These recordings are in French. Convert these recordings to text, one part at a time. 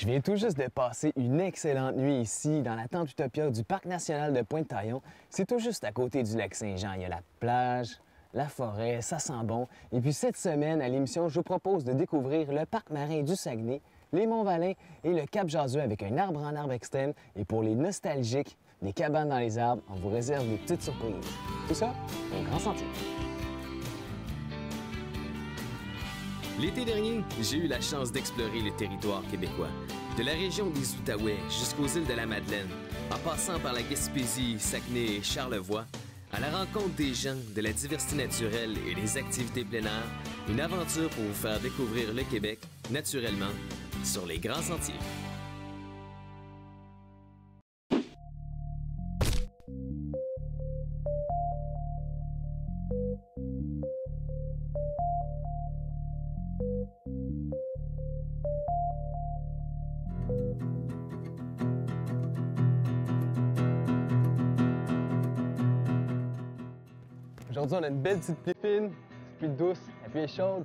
Je viens tout juste de passer une excellente nuit ici, dans la tente Utopia du Parc national de Pointe-Taillon. C'est tout juste à côté du lac Saint-Jean. Il y a la plage, la forêt, ça sent bon. Et puis cette semaine, à l'émission, je vous propose de découvrir le parc marin du Saguenay, les Monts-Valin et le Cap-Jaseux avec un arbre en arbre extrême. Et pour les nostalgiques, des cabanes dans les arbres, on vous réserve des petites surprises. Tout ça au Grand Sentier. L'été dernier, j'ai eu la chance d'explorer le territoire québécois, de la région des Outaouais jusqu'aux îles de la Madeleine, en passant par la Gaspésie, Saguenay et Charlevoix, à la rencontre des gens, de la diversité naturelle et des activités plein air, une aventure pour vous faire découvrir le Québec, naturellement, sur les Grands Sentiers. Aujourd'hui, on a une belle petite pluie fine, une petite pluie douce, la pluie est chaude.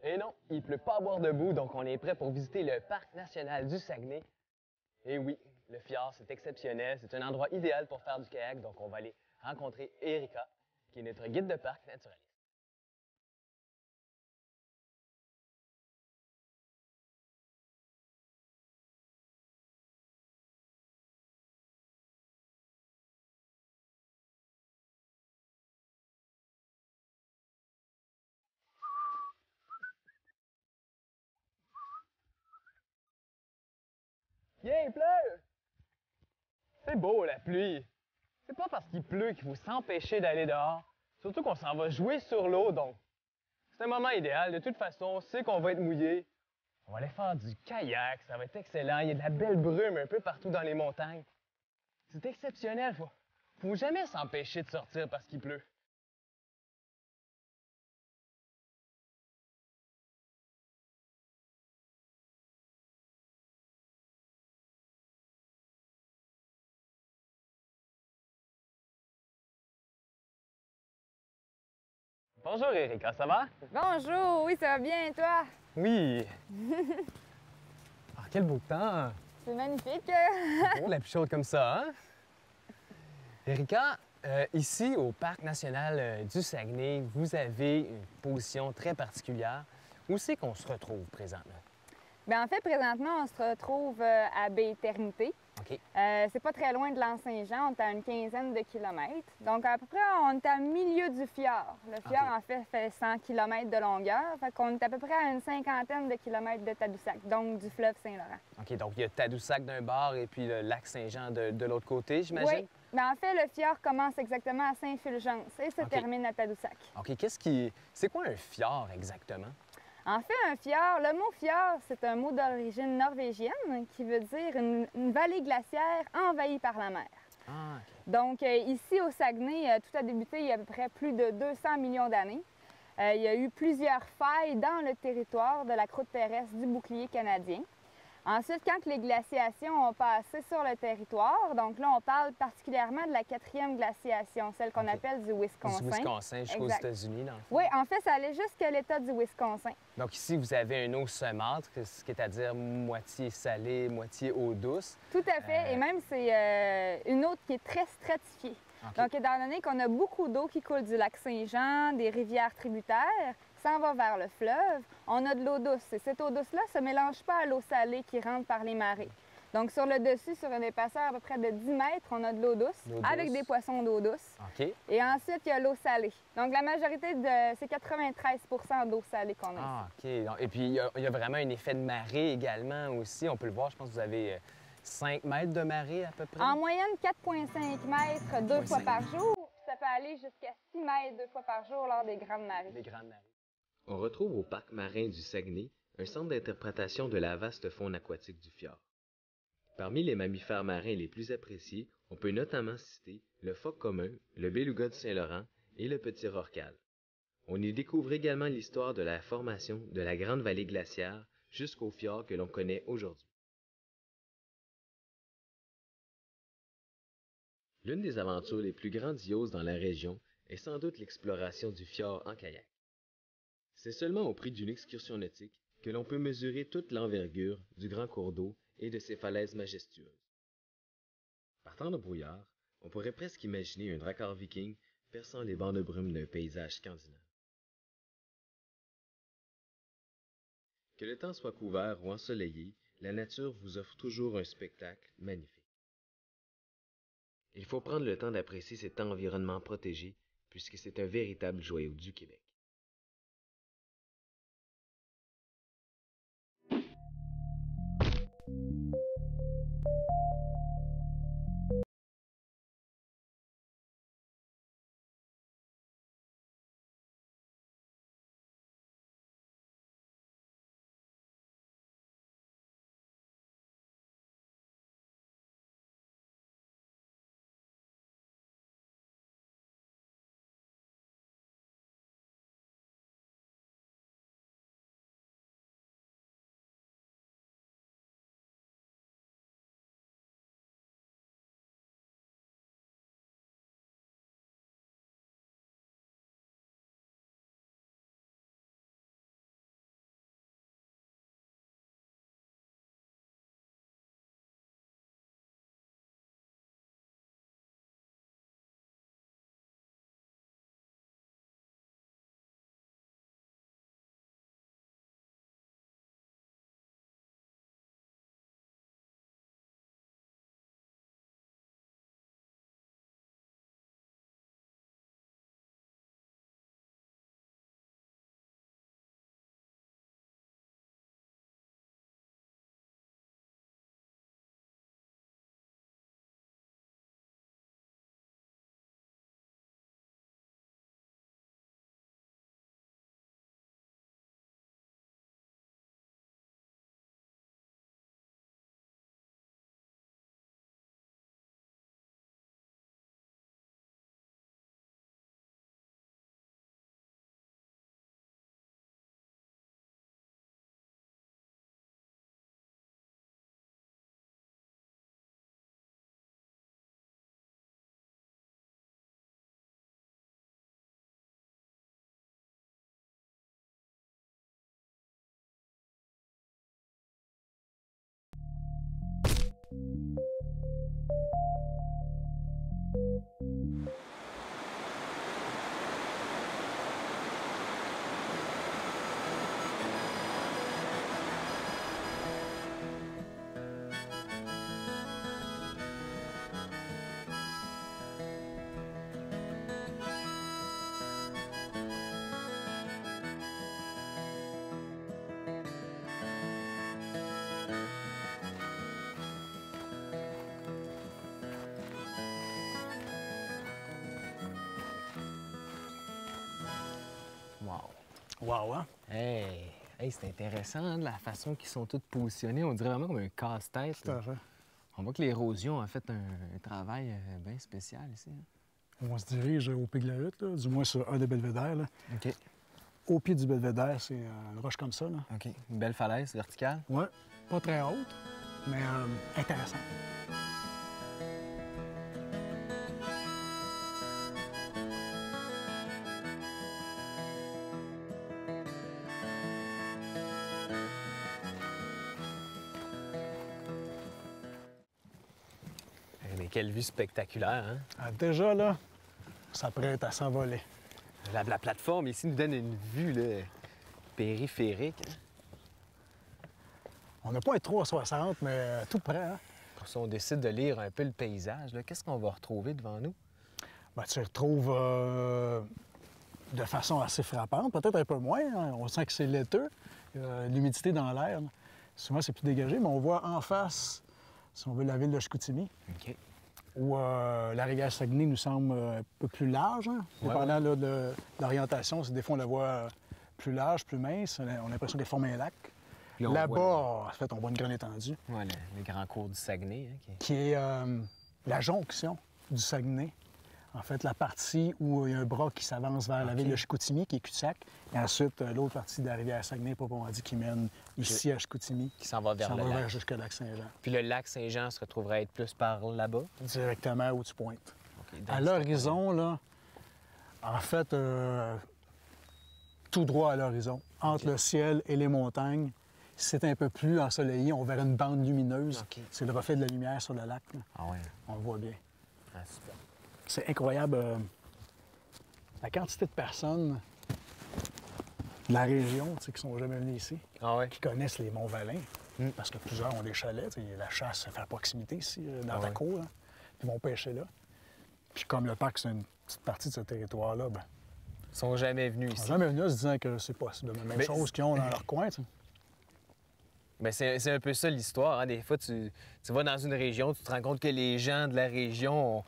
Et non, il pleut pas à boire debout, donc on est prêt pour visiter le Parc national du Saguenay. Et oui, le fjord, c'est exceptionnel, c'est un endroit idéal pour faire du kayak, donc on va aller rencontrer Erika, qui est notre guide de parc naturaliste. Yeah, il pleut! C'est beau la pluie! C'est pas parce qu'il pleut qu'il faut s'empêcher d'aller dehors. Surtout qu'on s'en va jouer sur l'eau, donc c'est un moment idéal. De toute façon, on sait qu'on va être mouillé. On va aller faire du kayak, ça va être excellent. Il y a de la belle brume un peu partout dans les montagnes. C'est exceptionnel, faut jamais s'empêcher de sortir parce qu'il pleut. Bonjour Erika, ça va? Bonjour, oui, ça va bien et toi? Oui. Ah, quel beau temps! C'est magnifique. Bon, la pluie chaude comme ça, hein? Erika, ici au Parc national du Saguenay, vous avez une position très particulière. Où c'est qu'on se retrouve présentement? Bien, en fait, présentement, on se retrouve à Baie-Éternité. OK. C'est pas très loin de l'Anse-Saint-Jean, on est à une quinzaine de kilomètres. Donc, à peu près, on est au milieu du fjord. Le fjord, OK. en fait 100 km de longueur. Fait qu'on est à peu près à une cinquantaine de kilomètres de Tadoussac, donc du fleuve Saint-Laurent. OK, donc il y a Tadoussac d'un bord et puis le lac Saint-Jean de l'autre côté, j'imagine? Oui. Bien, en fait, le fjord commence exactement à Saint-Fulgence et se OK. termine à Tadoussac. OK, c'est quoi un fjord exactement? En fait, un fjord, le mot fjord, c'est un mot d'origine norvégienne qui veut dire une vallée glaciaire envahie par la mer. Ah, OK. Donc, ici au Saguenay, tout a débuté il y a à peu près plus de 200 millions d'années. Il y a eu plusieurs failles dans le territoire de la croûte terrestre du bouclier canadien. Ensuite, quand les glaciations ont passé sur le territoire, donc là, on parle particulièrement de la 4e glaciation, celle qu'on OK. appelle du Wisconsin. Du Wisconsin jusqu'aux Exact. États-Unis, dans le fond. Oui, en fait, ça allait jusqu'à l'État du Wisconsin. Donc ici, vous avez une eau saumâtre, ce qui est à dire moitié salée, moitié eau douce. Tout à fait, et même c'est une eau qui est très stratifiée. OK. Donc, étant donné qu'on a beaucoup d'eau qui coule du lac Saint-Jean, des rivières tributaires, s'en va vers le fleuve, on a de l'eau douce. Et cette eau douce-là ne se mélange pas à l'eau salée qui rentre par les marées. Donc, sur le dessus, sur une épaisseur à peu près de 10 mètres, on a de l'eau douce, avec des poissons d'eau douce. OK. Et ensuite, il y a l'eau salée. Donc, la majorité, c'est 93 d'eau salée qu'on a ici. Ah, OK. Et puis, il y a vraiment un effet de marée également aussi. On peut le voir, je pense que vous avez 5 mètres de marée à peu près. En moyenne, 4,5 mètres 2 fois par jour. Puis ça peut aller jusqu'à 6 mètres 2 fois par jour lors des grandes marées. Des grandes marées. On retrouve au Parc marin du Saguenay un centre d'interprétation de la vaste faune aquatique du fjord. Parmi les mammifères marins les plus appréciés, on peut notamment citer le phoque commun, le beluga de Saint-Laurent et le petit rorqual. On y découvre également l'histoire de la formation de la Grande Vallée glaciaire jusqu'au fjord que l'on connaît aujourd'hui. L'une des aventures les plus grandioses dans la région est sans doute l'exploration du fjord en kayak. C'est seulement au prix d'une excursion nautique que l'on peut mesurer toute l'envergure du grand cours d'eau et de ses falaises majestueuses. Partant de brouillard, on pourrait presque imaginer un dracard viking perçant les bancs de brume d'un paysage scandinave. Que le temps soit couvert ou ensoleillé, la nature vous offre toujours un spectacle magnifique. Il faut prendre le temps d'apprécier cet environnement protégé, puisque c'est un véritable joyau du Québec. Wow, hein? Hey, c'est intéressant, hein, de la façon qu'ils sont toutes positionnées. On dirait vraiment comme un casse-tête. Tout à fait. On voit que l'érosion a fait un travail bien spécial ici. Hein. On se dirige au pic de la Hutte, là, du moins sur un des belvédères. Là. OK. Au pied du belvédère, c'est une roche comme ça. Là. OK. Une belle falaise verticale. Ouais, pas très haute, mais intéressante. Mais quelle vue spectaculaire, hein? Ah, déjà, là, ça prête à s'envoler. La plateforme ici nous donne une vue là, périphérique. Hein? On n'a pas être trop à 60, mais tout près. Hein? Si on décide de lire un peu le paysage, qu'est-ce qu'on va retrouver devant nous? Ben, tu retrouves de façon assez frappante, peut-être un peu moins. Hein? On sent que c'est laiteux, l'humidité dans l'air. Souvent, c'est plus dégagé, mais on voit en face, si on veut, la ville de Chicoutimi. OK. Où la rivière Saguenay nous semble un peu plus large. Hein? Dépendant là, de l'orientation, des fois on la voit plus large, plus mince. On a l'impression qu'elle forme un lac. Là-bas, en fait, on voit une grande étendue. Oui, les grands cours du Saguenay. Hein, qui est la jonction du Saguenay. En fait, la partie où il y a un bras qui s'avance vers la ville de Chicoutimi, qui est cul-de-sac. Et ensuite, l'autre partie de la rivière Saguenay, proprement dit, qui mène ici à Chicoutimi. Qui s'en va vers le lac. Jusqu'au lac Saint-Jean. Puis le lac Saint-Jean se retrouverait à être plus par là-bas? Directement où tu pointes. Okay, à l'horizon, là, en fait, tout droit à l'horizon, entre le ciel et les montagnes. Si c'est un peu plus ensoleillé, on verrait une bande lumineuse. OK. C'est le reflet de la lumière sur le lac. Là. Ah ouais. On le voit bien. Ah, super. C'est incroyable la quantité de personnes de la région qui ne sont jamais venues ici, Ah ouais. qui connaissent les Monts-Valin, Mm. parce que plusieurs ont des chalets. La chasse se fait à proximité ici, dans Ah la ouais. cour. Hein, puis ils vont pêcher là. Puis comme le parc, c'est une petite partie de ce territoire-là, ben, Ils sont jamais venus ils sont ici. jamais venus en se disant que c'est possible. La même Mais chose qu'ils ont dans leur coin. Tu sais. Mais c'est un peu ça l'histoire. Hein? Des fois, tu vas dans une région, tu te rends compte que les gens de la région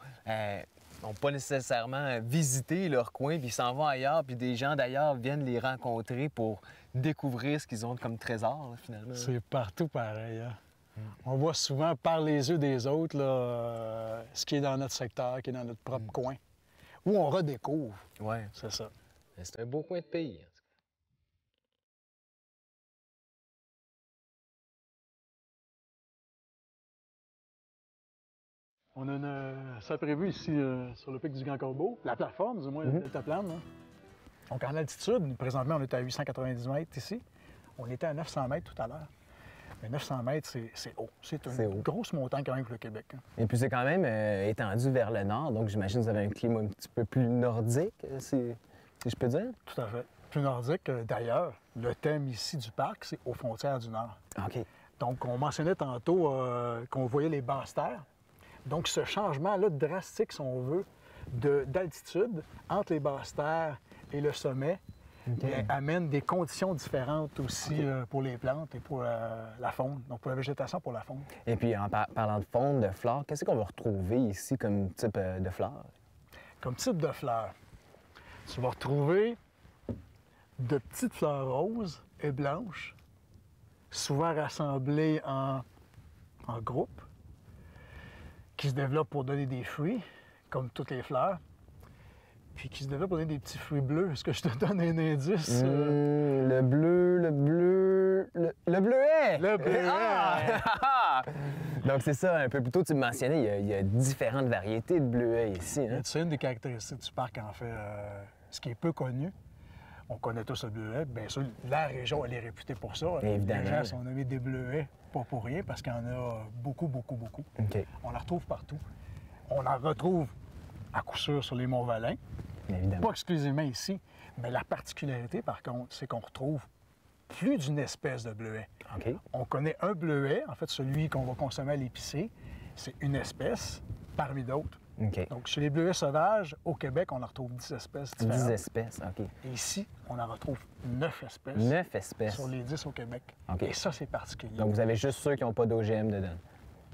n'ont pas nécessairement visité leur coin, puis ils s'en vont ailleurs, puis des gens d'ailleurs viennent les rencontrer pour découvrir ce qu'ils ont comme trésor, là, finalement. C'est partout pareil. Hein. On voit souvent par les yeux des autres là, ce qui est dans notre secteur, qui est dans notre propre coin, où on redécouvre. Ouais. C'est ça. Mais c'est un beau coin de pays. En tout cas. On a ça prévu ici sur le pic du Grand Corbeau, la plateforme, du moins, le deltaplane. Hein. Donc en altitude, présentement, on est à 890 mètres ici. On était à 900 mètres tout à l'heure. Mais 900 mètres, c'est haut. C'est C'est une haut. grosse montagne quand même pour le Québec. Hein. Et puis c'est quand même étendu vers le nord, donc j'imagine que vous avez un climat un petit peu plus nordique, si je peux dire. Tout à fait. Plus nordique. D'ailleurs, le thème ici du parc, c'est aux frontières du Nord. OK. Donc, on mentionnait tantôt qu'on voyait les basses terres. Donc, ce changement-là drastique, si on veut, d'altitude entre les basses terres et le sommet, bien, amène des conditions différentes aussi pour les plantes et pour la faune, donc pour la végétation, pour la faune. Et puis en parlant de faune, de flore, qu'est-ce qu'on va retrouver ici comme type de flore? Comme type de fleurs, tu vas retrouver de petites fleurs roses et blanches, souvent rassemblées en groupes, qui se développent pour donner des fruits, comme toutes les fleurs, puis qui se développent pour donner des petits fruits bleus. Est-ce que je te donne un indice? Le bleu, le bleuet! Le bleuet! Ah! Donc c'est ça, un peu plus tôt, tu me mentionnais, il y a différentes variétés de bleuets ici. Hein? C'est une des caractéristiques du parc, en fait, ce qui est peu connu. On connaît tous le bleuet. Bien sûr, la région, elle est réputée pour ça. Évidemment. Les gens sont nommés des bleuets, pas pour rien, parce qu'il y en a beaucoup, beaucoup, beaucoup. OK. On la retrouve partout. On en retrouve à coup sûr sur les Monts-Valin. Évidemment. Pas exclusivement ici, mais la particularité, par contre, c'est qu'on retrouve plus d'une espèce de bleuet. OK. On connaît un bleuet, en fait, celui qu'on va consommer à l'épicée, c'est une espèce parmi d'autres. OK. Donc, chez les bleuets sauvages, au Québec, on en retrouve 10 espèces différentes. 10 espèces, OK. Et ici, on en retrouve 9 espèces 9 espèces. sur les 10 au Québec. OK. Et ça, c'est particulier. Donc vous avez juste ceux qui n'ont pas d'OGM dedans.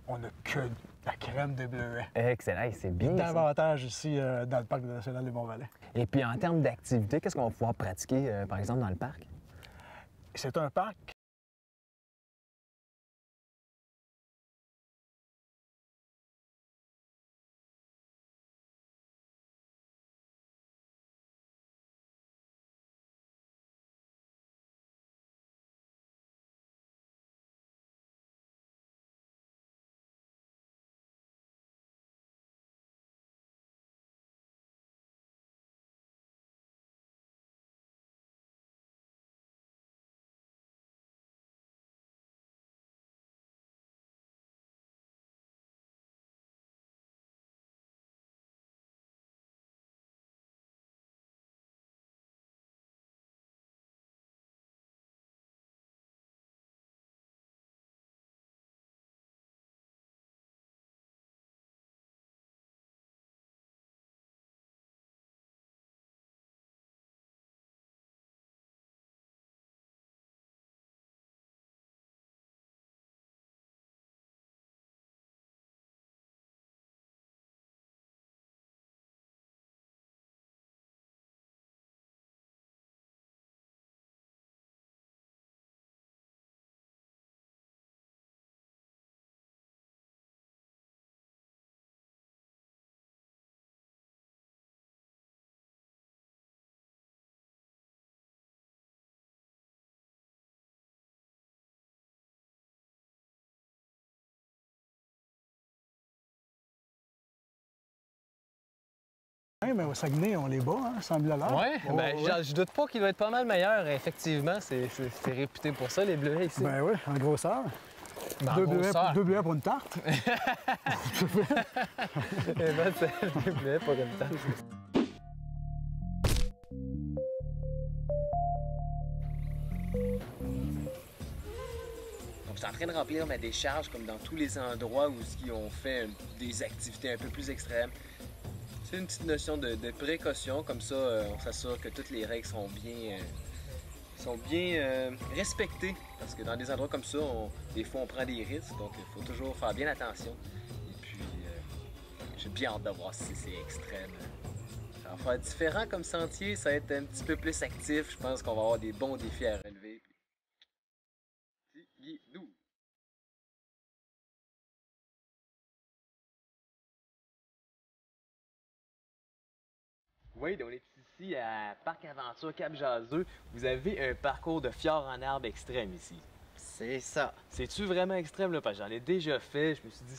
On n'a que la crème des bleuets. Excellent, Hey, c'est bien ça. Davantage ici dans le parc national des Monts-Valin. Et puis en termes d'activité, qu'est-ce qu'on va pouvoir pratiquer, par exemple, dans le parc? C'est un parc même au Saguenay, on les bat, hein, 100 000 $. Ouais, Oh, ben, ouais. je doute pas qu'il doit être pas mal meilleur, effectivement. C'est réputé pour ça, les bleuets ici. Ben oui, en grosseur. Ben, en Deux grosseur. bleuets pour une tarte. Eh ben, c'est des bleuets pour une tarte. Donc, je suis en train de remplir ma décharge comme dans tous les endroits où on fait des activités un peu plus extrêmes. C'est une petite notion de précaution, comme ça on s'assure que toutes les règles sont bien respectées. Parce que dans des endroits comme ça, des fois on prend des risques, donc il faut toujours faire bien attention. Et puis, j'ai bien hâte de voir si c'est extrême. Ça va faire différent comme sentier, ça va être un petit peu plus actif. Je pense qu'on va avoir des bons défis à relever. Guidou. Oui, on est ici à Parc Aventure Cap-Jaseux. Vous avez un parcours de fjord en arbre extrême ici. C'est ça. C'est-tu vraiment extrême là? Parce que j'en ai déjà fait. Je me suis dit,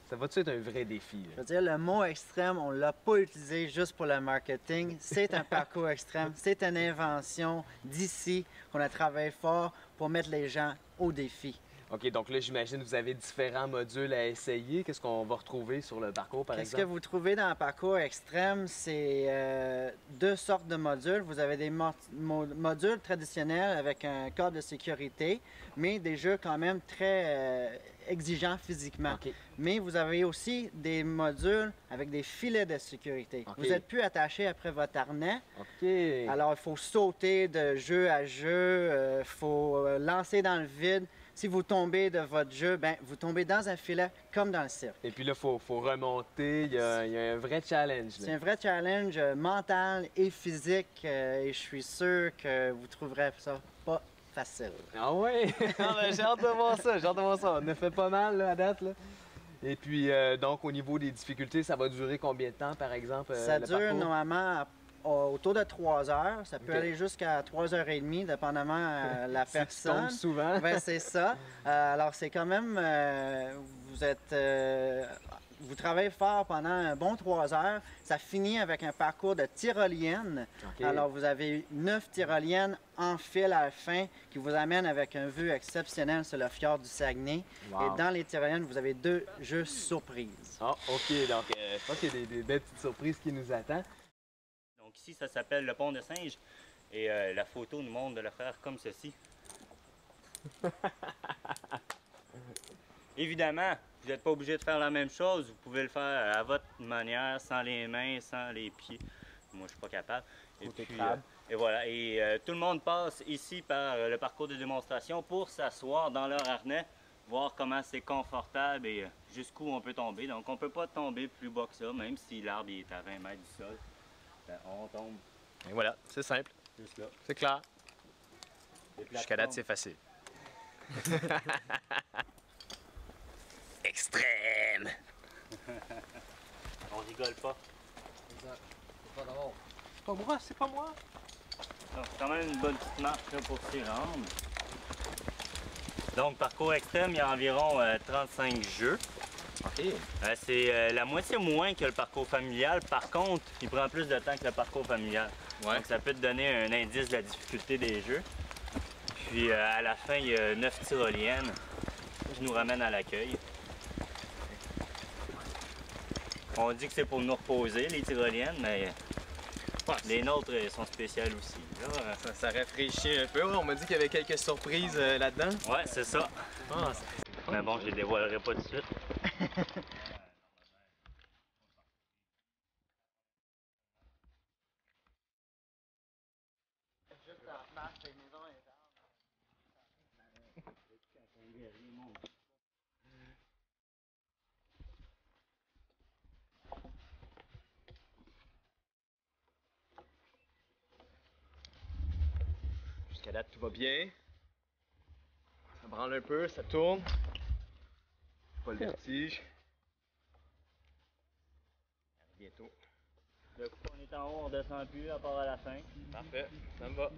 ça va-tu être un vrai défi? Je Là? veux dire, le mot extrême, on ne l'a pas utilisé juste pour le marketing. C'est un parcours extrême. C'est une invention d'ici qu'on a travaillé fort pour mettre les gens au défi. OK, donc là, j'imagine que vous avez différents modules à essayer. Qu'est-ce qu'on va retrouver sur le parcours, par Qu'est-ce exemple? que vous trouvez dans le parcours extrême? C'est deux sortes de modules. Vous avez des modules traditionnels avec un cadre de sécurité, mais des jeux quand même très exigeants physiquement. OK. Mais vous avez aussi des modules avec des filets de sécurité. OK. Vous n'êtes plus attaché après votre harnais. OK. Alors, il faut sauter de jeu à jeu, il faut lancer dans le vide. Si vous tombez de votre jeu, ben, vous tombez dans un filet comme dans le cirque. Et puis là, il faut remonter. Il y a un vrai challenge. C'est Là. un vrai challenge mental et physique et je suis sûr que vous trouverez ça pas facile. Ah ouais? Ah ben, j'ai hâte de voir ça. J'ai hâte de voir ça. On a fait pas mal là, à date. Là. Et puis, donc, au niveau des difficultés, ça va durer combien de temps, par exemple? Ça le dure parcours? normalement autour de 3 heures. Ça peut OK. aller jusqu'à 3h30, dépendamment de la Si tu tombes personne. souvent. Ben, c'est ça. Alors, c'est quand même... vous travaillez fort pendant un bon 3 heures. Ça finit avec un parcours de tyrolienne. OK. Alors, vous avez 9 tyroliennes en fil à la fin qui vous amènent avec un vue exceptionnel sur le fjord du Saguenay. Wow. Et dans les tyroliennes, vous avez 2 jeux surprises. Ah, OK. Donc, je pense qu'il y a des belles petites surprises qui nous attendent. Donc ici, ça s'appelle le pont de Singe et la photo nous montre de le faire comme ceci. Évidemment, vous n'êtes pas obligé de faire la même chose. Vous pouvez le faire à votre manière, sans les mains, sans les pieds. Moi, je suis pas capable. Côté crabe. Et voilà. Et tout le monde passe ici par le parcours de démonstration pour s'asseoir dans leur harnais, voir comment c'est confortable et jusqu'où on peut tomber. Donc, on ne peut pas tomber plus bas que ça, même si l'arbre est à 20 mètres du sol. Ben, on tombe Et voilà, c'est simple, juste là. c'est clair. Les Jusqu'à date, c'est plateformes. facile. Extrême! On rigole pas. C'est pas moi, c'est pas moi. Donc, c'est quand même une bonne petite marche là, pour s'y rendre. Donc, parcours extrême, il y a environ 35 jeux. OK. C'est la moitié moins que le parcours familial. Par contre, il prend plus de temps que le parcours familial. Ouais. Donc, ça peut te donner un indice de la difficulté des jeux. Puis, à la fin, il y a 9 tyroliennes qui nous ramènent à l'accueil. On dit que c'est pour nous reposer, les tyroliennes, mais les nôtres sont spéciales aussi. Là, Ça rafraîchit un peu. On m'a dit qu'il y avait quelques surprises là-dedans. ouais, c'est ça. Ah, Mais bon, je les dévoilerai pas tout de suite. jusqu'à date, tout va bien. Ça branle un peu, ça tourne. Pas le vertige. À bientôt. Le coup, on est en haut, on descend plus à part à la fin. Parfait, ça me va.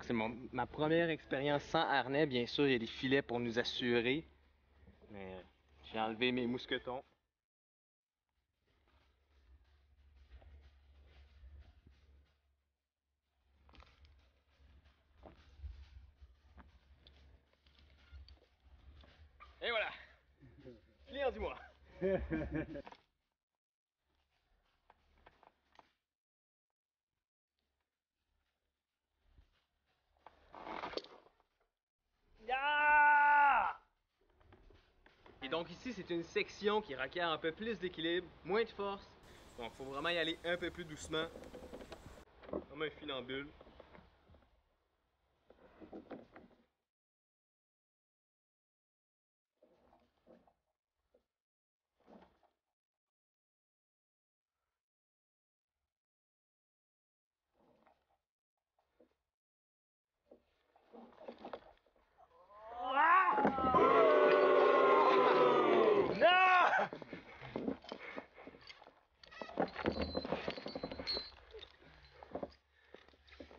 Donc c'est ma première expérience sans harnais. Bien sûr, il y a des filets pour nous assurer. Mais j'ai enlevé mes mousquetons. Et voilà! Client du mois! Et donc ici, c'est une section qui requiert un peu plus d'équilibre, moins de force. Donc il faut vraiment y aller un peu plus doucement. Comme un funambule.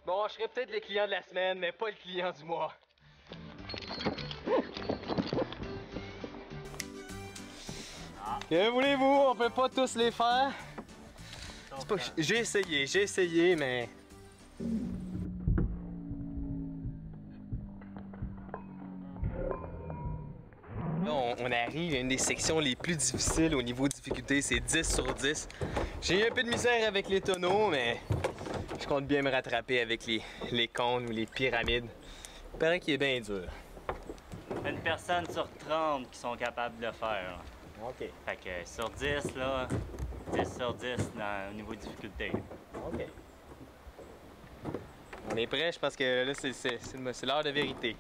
Bon, je serais peut-être le client de la semaine, mais pas le client du mois. Que voulez-vous? On peut pas tous les faire. J'ai essayé, mais... Là, on arrive à une des sections les plus difficiles au niveau de difficulté, c'est 10 sur 10. J'ai eu un peu de misère avec les tonneaux, mais je compte bien me rattraper avec les cônes ou les pyramides. Il paraît qu'il est bien dur. Une personne sur 30 qui sont capables de le faire. OK. Fait que sur 10, là, 10 sur 10 au niveau de difficulté. OK. On est prêt, je pense que là, c'est l'heure de vérité.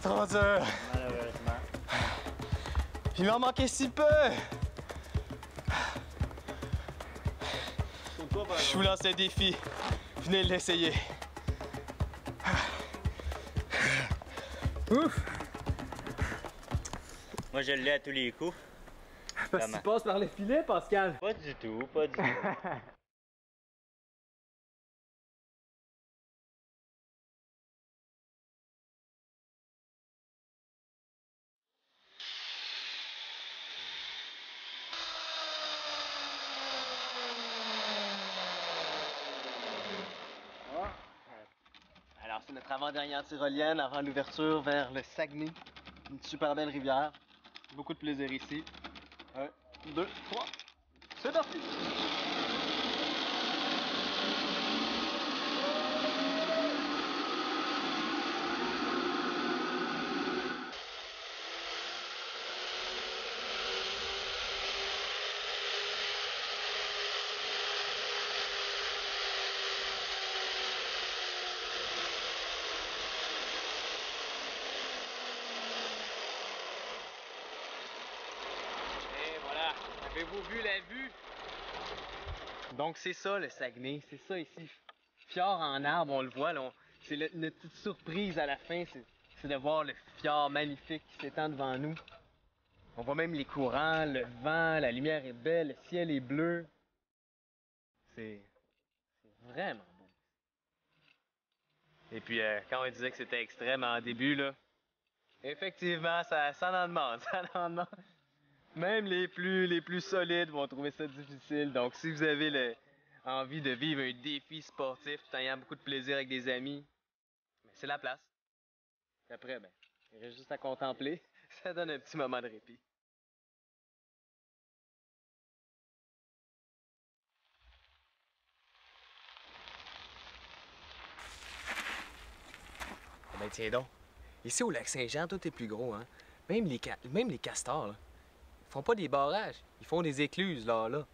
Trop dur. Malheureusement. Il m'en manquait si peu. Je vous lance un défi. Venez l'essayer. Ouf! Moi, je l'ai à tous les coups. Parce que tu passes par le filet, Pascal. Pas du tout, pas du tout. Alors, c'est notre avant-dernière tyrolienne avant l'ouverture vers le Saguenay. Une super belle rivière. Beaucoup de plaisir ici. 1, 2, 3. C'est parti! Avez-vous vu la vue? Donc c'est ça le Saguenay, c'est ça ici. Fjord en arbre, on le voit, là. C'est notre petite surprise à la fin, c'est de voir le fjord magnifique qui s'étend devant nous. On voit même les courants, le vent, la lumière est belle, le ciel est bleu. C'est vraiment beau. Et puis quand on disait que c'était extrême en début, là, effectivement, ça en demande, ça en demande. Même les plus solides vont trouver ça difficile. Donc, si vous avez envie de vivre un défi sportif tout en ayant beaucoup de plaisir avec des amis, ben, c'est la place. Et après, ben, il reste juste à contempler. Ça donne un petit moment de répit. Ben tiens donc, ici au lac Saint-Jean, tout est plus gros, hein. Même les castors, là. Ils font pas des barrages, ils font des écluses, là.